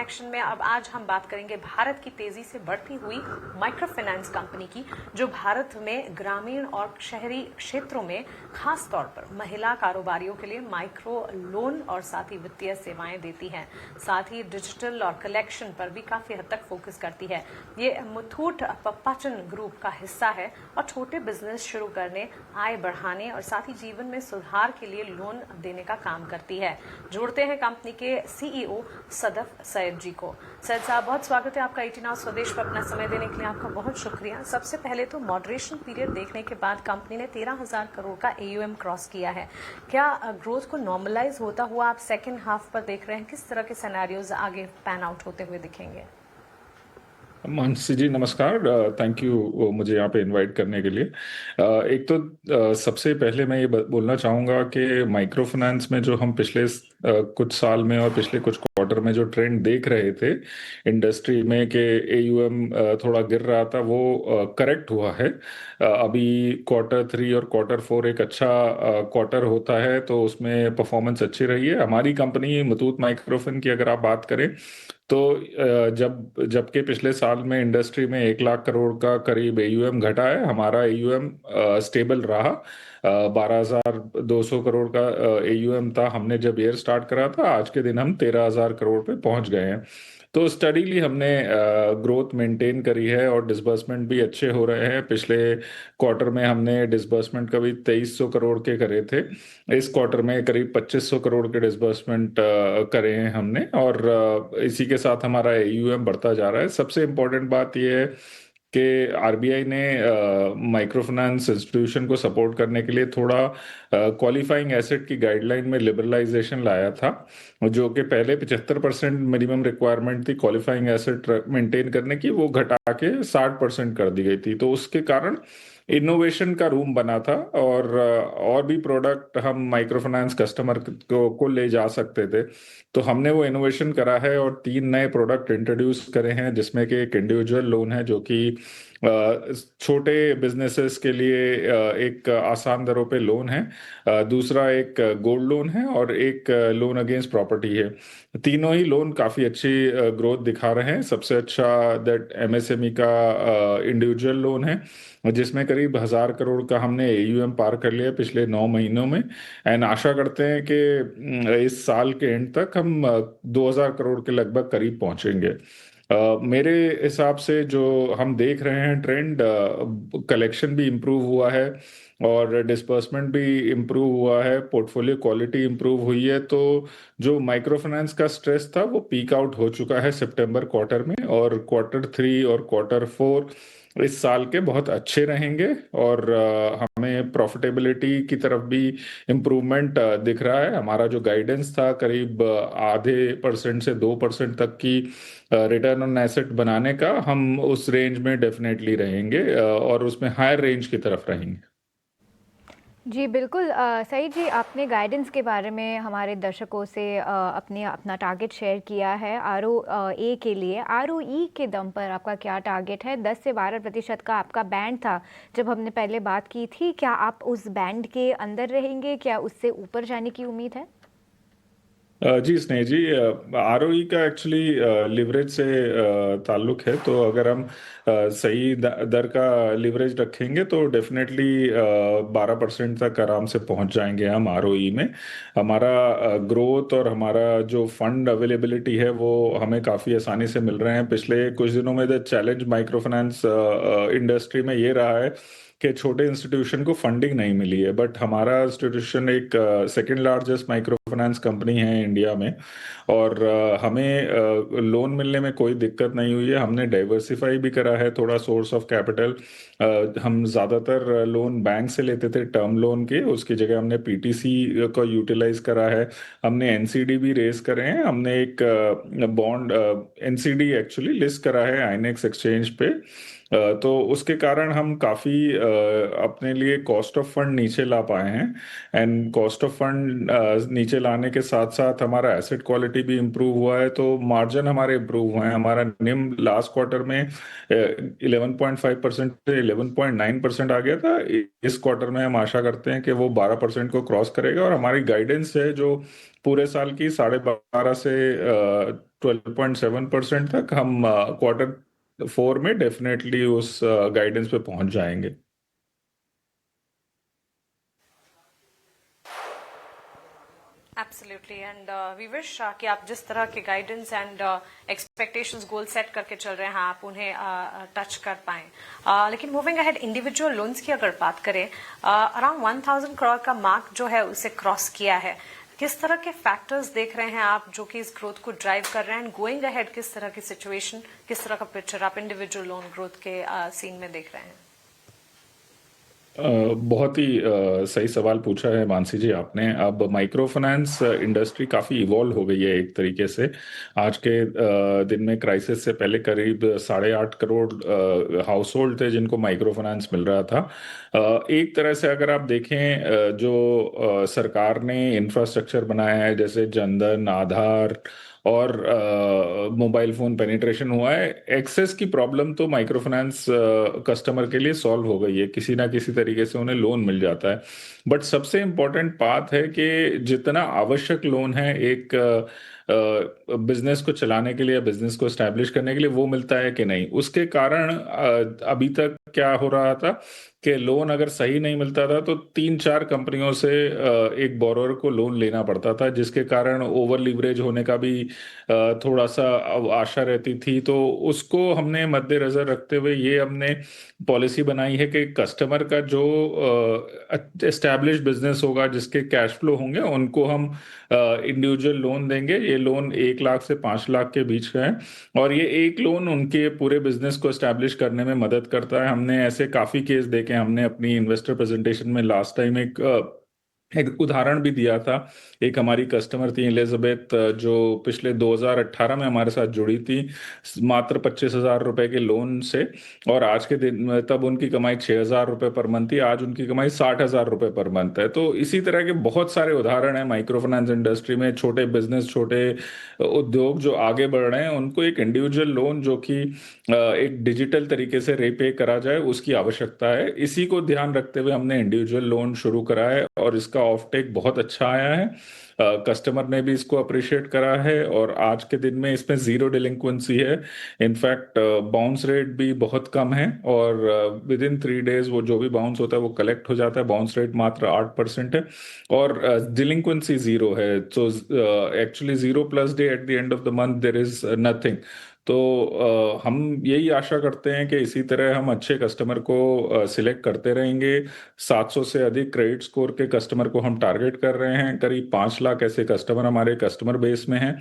Connection में अब आज हम बात करेंगे भारत की तेजी से बढ़ती हुई माइक्रो फाइनेंस कंपनी की, जो भारत में ग्रामीण और शहरी क्षेत्रों में खास तौर पर महिला कारोबारियों के लिए माइक्रो लोन और साथ ही वित्तीय सेवाएं देती है। साथ ही डिजिटल और कलेक्शन पर भी काफी हद तक फोकस करती है। ये मुथूट पप्पाचन ग्रुप का हिस्सा है और छोटे बिजनेस शुरू करने, आय बढ़ाने और साथ ही जीवन में सुधार के लिए लोन देने का काम करती है। जोड़ते हैं कंपनी के सीईओ सदफ सैयद जी को। सैयद साहब, बहुत स्वागत है आपका 18 आवर्स स्वदेश पर अपना समय देने के लिए। आपका बहुत शुक्रिया। सबसे पहले तो मॉडरेशन पीरियड देखने के बाद कंपनी ने 13,000 करोड़ का एयूएम क्रॉस किया है। क्या ग्रोथ को नॉर्मलाइज होता हुआ आप सेकेंड हाफ पर देख रहे हैं? किस तरह के सिनेरियोज आगे पैन आउट होते हुए दिखेंगे? मानसी जी नमस्कार। थैंक यू मुझे यहाँ पे इनवाइट करने के लिए। एक तो सबसे पहले मैं ये बोलना चाहूँगा कि माइक्रो फाइनेंस में जो हम पिछले कुछ साल में और पिछले कुछ क्वार्टर में जो ट्रेंड देख रहे थे इंडस्ट्री में कि एयूएम थोड़ा गिर रहा था, वो करेक्ट हुआ है। अभी क्वार्टर 3 और क्वार्टर 4 एक अच्छा क्वार्टर होता है, तो उसमें परफॉर्मेंस अच्छी रही है। हमारी कंपनी मुथूट माइक्रोफिन की अगर आप बात करें तो जबकि पिछले साल में इंडस्ट्री में 1 लाख करोड़ का करीब एयूएम घटा है, हमारा एयूएम स्टेबल रहा। 12,200 करोड़ का एयूएम था हमने जब ईयर स्टार्ट करा था। आज के दिन हम 13,000 करोड़ पे पहुंच गए हैं। तो स्टडीली हमने ग्रोथ मेंटेन करी है और डिसबर्समेंट भी अच्छे हो रहे हैं। पिछले क्वार्टर में हमने डिसबर्समेंट कभी 2,300 करोड़ के करे थे। इस क्वार्टर में करीब 2,500 करोड़ के डिसबर्समेंट करे हैं हमने, और इसी के साथ हमारा एयूएम बढ़ता जा रहा है। सबसे इम्पोर्टेंट बात यह है कि आरबीआई ने माइक्रो फाइनेंस इंस्टीट्यूशन को सपोर्ट करने के लिए थोड़ा क्वालिफाइंग एसेट की गाइडलाइन में लिबरलाइजेशन लाया था, जो कि पहले 75% मिनिमम रिक्वायरमेंट थी क्वालिफाइंग एसेट मेंटेन करने की, वो घटा के 60% कर दी गई थी। तो उसके कारण इनोवेशन का रूम बना था, और भी प्रोडक्ट हम माइक्रो फाइनेंस कस्टमर को ले जा सकते थे। तो हमने वो इनोवेशन करा है और 3 नए प्रोडक्ट इंट्रोड्यूस करे हैं, जिसमें कि एक इंडिविजुअल लोन है जो कि छोटे बिजनेसेस के लिए एक आसान दरों पे लोन है। दूसरा एक गोल्ड लोन है और एक लोन अगेंस्ट प्रॉपर्टी है। तीनों ही लोन काफ़ी अच्छी ग्रोथ दिखा रहे हैं। सबसे अच्छा दैट एमएसएमई का इंडिविजुअल लोन है, जिसमें करीब 1,000 करोड़ का हमने एयूएम पार कर लिया पिछले 9 महीनों में। एंड आशा करते हैं कि इस साल के एंड तक हम 2,000 करोड़ के लगभग करीब पहुंचेंगे। मेरे हिसाब से जो हम देख रहे हैं ट्रेंड, कलेक्शन भी इम्प्रूव हुआ है और डिस्बर्समेंट भी इम्प्रूव हुआ है, पोर्टफोलियो क्वालिटी इम्प्रूव हुई है। तो जो माइक्रो फाइनेंस का स्ट्रेस था वो पीक आउट हो चुका है सितंबर क्वार्टर में, और क्वार्टर 3 और क्वार्टर 4 इस साल के बहुत अच्छे रहेंगे। और हमें प्रॉफिटेबिलिटी की तरफ भी इम्प्रूवमेंट दिख रहा है। हमारा जो गाइडेंस था करीब आधे % से 2% तक की रिटर्न ऑन एसेट बनाने का, हम उस रेंज में डेफिनेटली रहेंगे, और उसमें हायर रेंज की तरफ रहेंगे। जी बिल्कुल। सईद जी, आपने गाइडेंस के बारे में हमारे दर्शकों से अपना टारगेट शेयर किया है ROA के लिए। ROE के दम पर आपका क्या टारगेट है? 10 से 12% का आपका बैंड था जब हमने पहले बात की थी। क्या आप उस बैंड के अंदर रहेंगे? क्या उससे ऊपर जाने की उम्मीद है? जी स्नेह जी, आरओई का एक्चुअली लिवरेज से ताल्लुक है। तो अगर हम सही दर का लिवरेज रखेंगे तो डेफिनेटली 12% तक आराम से पहुंच जाएंगे हम आरओई में। हमारा ग्रोथ और हमारा जो फंड अवेलेबिलिटी है वो हमें काफ़ी आसानी से मिल रहे हैं। पिछले कुछ दिनों में the challenge micro finance industry में ये रहा है कि छोटे इंस्टीट्यूशन को फंडिंग नहीं मिली है, बट हमारा इंस्टीट्यूशन एक second largest micro finance company है इंडिया में, और हमें लोन मिलने में कोई दिक्कत नहीं हुई है। हमने डाइवर्सिफाई भी करा है थोड़ा सोर्स ऑफ कैपिटल। हम ज़्यादातर लोन बैंक से लेते थे टर्म लोन के, उसकी जगह हमने पीटीसी को यूटिलाइज करा है। हमने एनसीडी भी रेज करे हैं। हमने एक बॉन्ड एनसीडी एक्चुअली लिस्ट करा है आईनेक्स एक्सचेंज पे। तो उसके कारण हम काफ़ी अपने लिए कॉस्ट ऑफ फंड नीचे ला पाए हैं। एंड कॉस्ट ऑफ फंड नीचे लाने के साथ साथ हमारा एसेट क्वालिटी भी इम्प्रूव हुआ है, तो मार्जिन हमारे इम्प्रूव हुए हैं। हमारा निम लास्ट क्वार्टर में 11.5% से 11.9% आ गया था। इस क्वार्टर में हम आशा करते हैं कि वो 12% को क्रॉस करेगा, और हमारी गाइडेंस है जो पूरे साल की 12.5 से 12.7% तक हम Q4 में डेफिनेटली उस गाइडेंस पे पहुंच जाएंगे। एब्सोल्युटली एंड वी विश कि आप जिस तरह के guidance and expectations goal set करके चल रहे हैं आप उन्हें टच कर पाएं। लेकिन मूविंग अहेड इंडिविजुअल लोन्स की अगर बात करें, अराउंड 1000 करोड़ का मार्क जो है उसे क्रॉस किया है। किस तरह के फैक्टर्स देख रहे हैं आप जो कि इस ग्रोथ को ड्राइव कर रहे हैं? गोइंग अहेड किस तरह की सिचुएशन, किस तरह का पिक्चर आप इंडिविजुअल लोन ग्रोथ के सीन में देख रहे हैं? बहुत ही सही सवाल पूछा है मानसी जी आपने। अब माइक्रो फाइनेंस इंडस्ट्री काफ़ी इवॉल्व हो गई है एक तरीके से। आज के दिन में क्राइसिस से पहले करीब 8.5 करोड़ हाउस होल्ड थे जिनको माइक्रो फाइनेंस मिल रहा था। एक तरह से अगर आप देखें, जो सरकार ने इंफ्रास्ट्रक्चर बनाया है जैसे जनधन, आधार और मोबाइल फोन पेनिट्रेशन हुआ है, एक्सेस की प्रॉब्लम तो माइक्रो फाइनेंस कस्टमर के लिए सॉल्व हो गई है, किसी ना किसी तरीके से उन्हें लोन मिल जाता है। बट सबसे इम्पोर्टेंट बात है कि जितना आवश्यक लोन है एक बिजनेस को चलाने के लिए या बिजनेस को एस्टैब्लिश करने के लिए, वो मिलता है कि नहीं। उसके कारण अभी तक क्या हो रहा था कि लोन अगर सही नहीं मिलता था तो 3-4 कंपनियों से एक बोरोअर को लोन लेना पड़ता था, जिसके कारण ओवर लीवरेज होने का भी थोड़ा सा आशा रहती थी। तो उसको हमने मद्देनजर रखते हुए ये हमने पॉलिसी बनाई है कि कस्टमर का जो एस्टैब्लिश बिजनेस होगा, जिसके कैश फ्लो होंगे, उनको हम इंडिविजुअल लोन देंगे। ये लोन 1 लाख से 5 लाख के बीच का है और ये एक लोन उनके पूरे बिजनेस को एस्टैब्लिश करने में मदद करता है। हमने ऐसे काफ़ी केस देखे। हमने अपनी इन्वेस्टर प्रेजेंटेशन में लास्ट टाइम एक उदाहरण भी दिया था। एक हमारी कस्टमर थी एलिजाबेथ, जो पिछले 2018 में हमारे साथ जुड़ी थी मात्र 25,000 रुपए के लोन से, और आज के दिन में तब उनकी कमाई 6,000 रुपए पर मंथ थी, आज उनकी कमाई 60,000 रुपए पर मंथ है। तो इसी तरह के बहुत सारे उदाहरण हैं माइक्रो फाइनेंस इंडस्ट्री में। छोटे बिजनेस, छोटे उद्योग जो आगे बढ़ रहे हैं, उनको एक इंडिविजुअल लोन जो कि एक डिजिटल तरीके से रीपे करा जाए, उसकी आवश्यकता है। इसी को ध्यान रखते हुए हमने इंडिविजुअल लोन शुरू करा है और इसका ऑफ टेक बहुत अच्छा आया है। कस्टमर ने भी इसको अप्रिशिएट करा है और आज के दिन में इसमें जीरो डिलिंक्वेंसी है। इनफैक्ट बाउंस रेट भी बहुत कम है और विद इन 3 डेज वो जो भी बाउंस होता है वो कलेक्ट हो जाता है। बाउंस रेट मात्र 8% है और डिलिंक्वेंसी जीरो है। So actually 0+ day at the end of the month there is nothing. तो हम यही आशा करते हैं कि इसी तरह हम अच्छे कस्टमर को सिलेक्ट करते रहेंगे। 700 से अधिक क्रेडिट स्कोर के कस्टमर को हम टारगेट कर रहे हैं। करीब 5 लाख ऐसे कस्टमर हमारे कस्टमर बेस में हैं।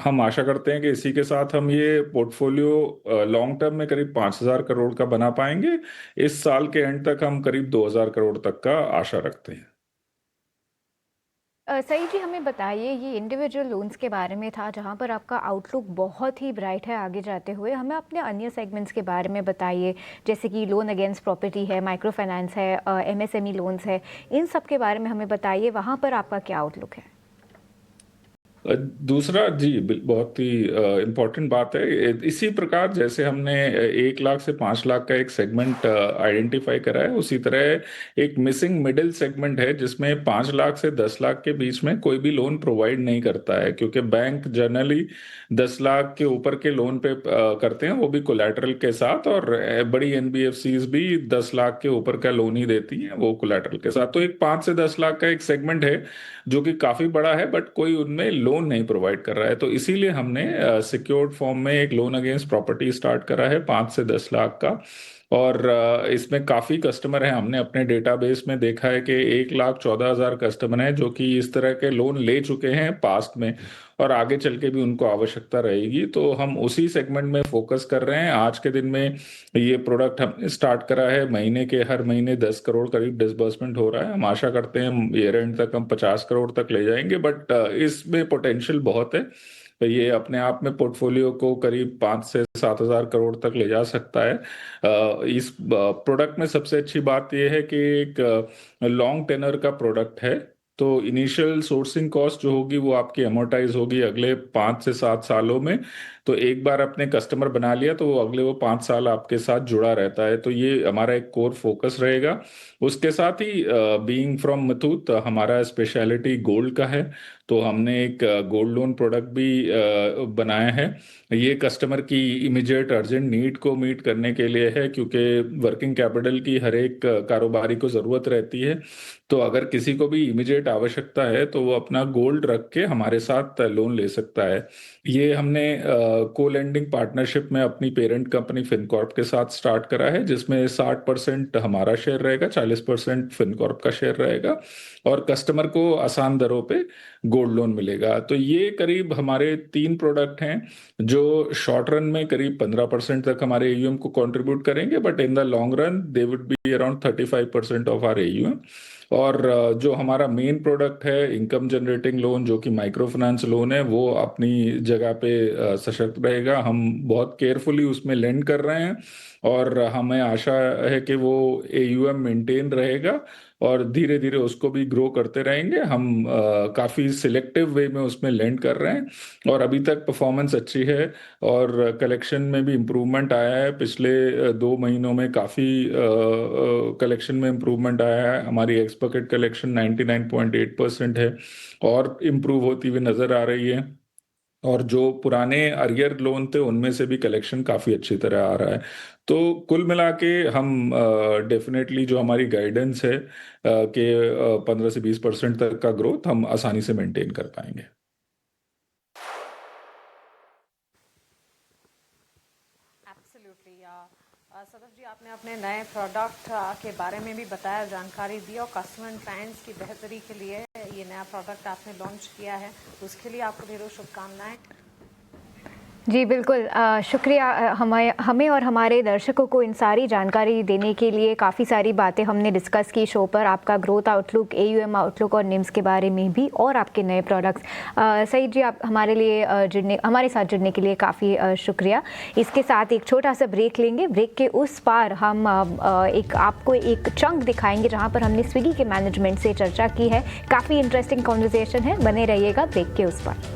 हम आशा करते हैं कि इसी के साथ हम ये पोर्टफोलियो लॉन्ग टर्म में करीब 5,000 करोड़ का बना पाएंगे। इस साल के एंड तक हम करीब 2,000 करोड़ तक का आशा रखते हैं। सही जी, हमें बताइए, ये इंडिविजुअल लोन्स के बारे में था जहाँ पर आपका आउटलुक बहुत ही ब्राइट है आगे जाते हुए। हमें अपने अन्य सेगमेंट्स के बारे में बताइए, जैसे कि लोन अगेंस्ट प्रॉपर्टी है, माइक्रो फाइनेंस है, एमएसएमई लोन्स है, इन सब के बारे में हमें बताइए, वहाँ पर आपका क्या आउटलुक है? दूसरा जी, बहुत ही इम्पोर्टेंट बात है। इसी प्रकार जैसे हमने 1 लाख से 5 लाख का एक सेगमेंट आइडेंटिफाई करा है, उसी तरह एक मिसिंग मिडिल सेगमेंट है जिसमें 5 लाख से 10 लाख के बीच में कोई भी लोन प्रोवाइड नहीं करता है, क्योंकि बैंक जनरली 10 लाख के ऊपर के लोन पे करते हैं, वो भी कोलैटरल के साथ। और बड़ी एनबीएफसीज भी 10 लाख के ऊपर का लोन ही देती हैं, वो कोलैटरल के साथ। तो एक 5 से 10 लाख का एक सेगमेंट है जो कि काफी बड़ा है, बट कोई उनमें लोन नहीं प्रोवाइड कर रहा है। तो इसीलिए हमने सिक्योर्ड फॉर्म में एक लोन अगेंस्ट प्रॉपर्टी स्टार्ट करा है 5 से 10 लाख का। और इसमें काफी कस्टमर हैं। हमने अपने डेटाबेस में देखा है कि 1,14,000 कस्टमर हैं जो कि इस तरह के लोन ले चुके हैं पास्ट में, और आगे चल के भी उनको आवश्यकता रहेगी। तो हम उसी सेगमेंट में फोकस कर रहे हैं। आज के दिन में ये प्रोडक्ट हमने स्टार्ट करा है। हर महीने 10 करोड़ करीब डिसबर्समेंट हो रहा है। हम आशा करते हैं ईयर एंड तक हम 50 करोड़ तक ले जाएंगे, बट इसमें पोटेंशियल बहुत है। तो ये अपने आप में पोर्टफोलियो को करीब 5 से 7 हज़ार करोड़ तक ले जा सकता है। इस प्रोडक्ट में सबसे अच्छी बात यह है कि एक लॉन्ग टेनर का प्रोडक्ट है। तो इनिशियल सोर्सिंग कॉस्ट जो होगी वो आपकी अमोर्टाइज होगी अगले 5 से 7 सालों में। तो एक बार अपने कस्टमर बना लिया तो वो अगले 5 साल आपके साथ जुड़ा रहता है। तो ये हमारा एक कोर फोकस रहेगा। उसके साथ ही बीइंग फ्रॉम मुथूट, हमारा स्पेशलिटी गोल्ड का है। तो हमने एक गोल्ड लोन प्रोडक्ट भी बनाया है। ये कस्टमर की इमीडिएट अर्जेंट नीड को मीट करने के लिए है, क्योंकि वर्किंग कैपिटल की हर एक कारोबारी को ज़रूरत रहती है। तो अगर किसी को भी इमीडिएट आवश्यकता है तो वो अपना गोल्ड रख के हमारे साथ लोन ले सकता है। ये हमने को लेंडिंग पार्टनरशिप में अपनी पेरेंट कंपनी फिनकॉर्प के साथ स्टार्ट करा है, जिसमें 60% हमारा शेयर रहेगा, 40% फिनकॉर्प का शेयर रहेगा, और कस्टमर को आसान दरों पे गोल्ड लोन मिलेगा। तो ये करीब हमारे 3 प्रोडक्ट हैं जो शॉर्ट रन में करीब 15% तक हमारे एयूएम को कंट्रीब्यूट करेंगे, but in the long run they would be around 35% of our AUM. और जो हमारा मेन प्रोडक्ट है इनकम जनरेटिंग लोन, जो कि माइक्रो फाइनेंस लोन है, वो अपनी जगह पे सशक्त रहेगा। हम बहुत केयरफुली उसमें लेंड कर रहे हैं और हमें आशा है कि वो एयूएम मेंटेन रहेगा और धीरे धीरे उसको भी ग्रो करते रहेंगे। हम काफ़ी सिलेक्टिव वे में उसमें लेंड कर रहे हैं और अभी तक परफॉर्मेंस अच्छी है और कलेक्शन में भी इम्प्रूवमेंट आया है। पिछले 2 महीनों में काफ़ी कलेक्शन में इम्प्रूवमेंट आया है। हमारी एक्स बकेट कलेक्शन 99.8% है और इम्प्रूव होती हुई नज़र आ रही है, और जो पुराने अरियर लोन थे उनमें से भी कलेक्शन काफ़ी अच्छी तरह आ रहा है। तो कुल मिला के हम डेफिनेटली जो हमारी गाइडेंस है कि 15 से 20% तक का ग्रोथ हम आसानी से मेंटेन कर पाएंगे। एब्सोल्युटली। सदफ जी, आपने अपने नए प्रोडक्ट के बारे में भी बताया, जानकारी दी, और कस्टमर एंड क्लाइंट्स की बेहतरी के लिए ये नया प्रोडक्ट आपने लॉन्च किया है, उसके लिए आपको ढेरों शुभकामनाएं। जी बिल्कुल, शुक्रिया हमें और हमारे दर्शकों को इन सारी जानकारी देने के लिए। काफ़ी सारी बातें हमने डिस्कस की शो पर, आपका ग्रोथ आउटलुक, एयूएम आउटलुक और निम्स के बारे में भी, और आपके नए प्रोडक्ट्स। सईद जी, आप हमारे साथ जुड़ने के लिए काफ़ी शुक्रिया। इसके साथ एक छोटा सा ब्रेक लेंगे। ब्रेक के उस पार हम आपको एक चंक दिखाएंगे जहाँ पर हमने स्विगी के मैनेजमेंट से चर्चा की है। काफ़ी इंटरेस्टिंग कॉन्वर्सेशन है, बने रहिएगा ब्रेक के उस पार।